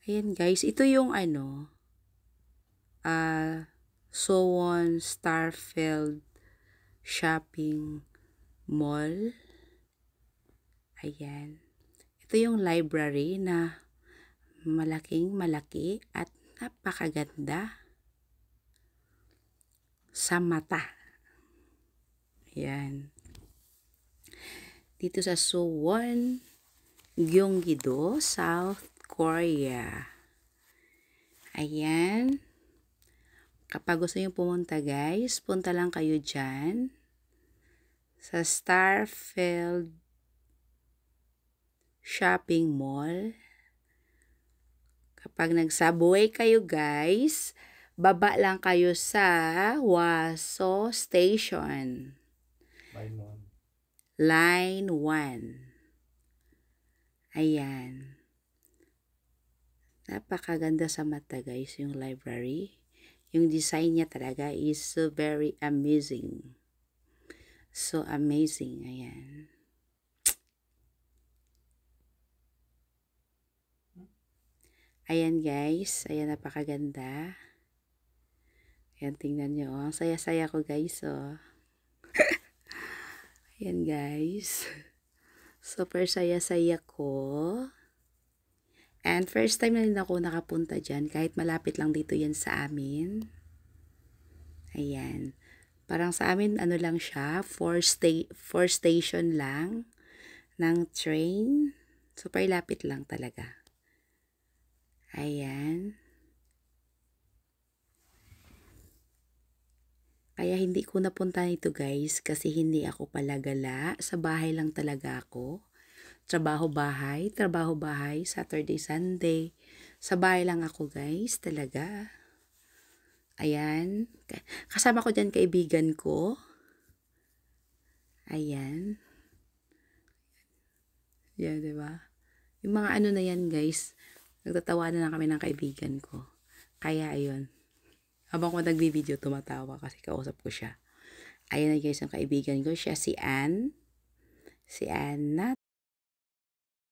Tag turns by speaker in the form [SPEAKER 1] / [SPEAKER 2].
[SPEAKER 1] Ayan guys, ito yung Suwon Starfield Shopping Mall. Ayan. Ito yung library na malaking malaki at napakaganda sa mata. Ayan. Dito sa Suwon, Gyeonggi-do, South Korea. Ayan. Kapag gusto nyo pumunta guys, punta lang kayo dyan sa Starfield Shopping Mall. Kapag nag-subway kayo guys, baba lang kayo sa Hwaso Station. Line 1. Ayan. Napakaganda sa mata guys yung library. Yung design niya talaga is so very amazing. So amazing. Ayan. Ayan guys. Ayan, napakaganda. Ayan, tingnan nyo. Ang saya-saya ko guys. Oh. Ayan guys. Super saya-saya ko. And first time na rin ako nakapunta dyan. Kahit malapit lang dito yan sa amin. Ayan. Parang sa amin, ano lang siya, 4 station lang ng train. Super lapit lang talaga. Ayan. Kaya hindi ko napunta nito guys kasi hindi ako palagala. Sa bahay lang talaga ako. Trabaho-bahay, Saturday, Sunday. Sa bahay lang ako guys, talaga. Ayan. Kasama ko dyan kaibigan ko. Ayan. Yan, diba? Yung mga ano na yan guys, nagtatawanan na kami ng kaibigan ko. Kaya ayun. Habang ko nagbibideo, tumatawa kasi kausap ko siya. Ayan na guys, ang kaibigan ko. Siya si Ann. Si Ann na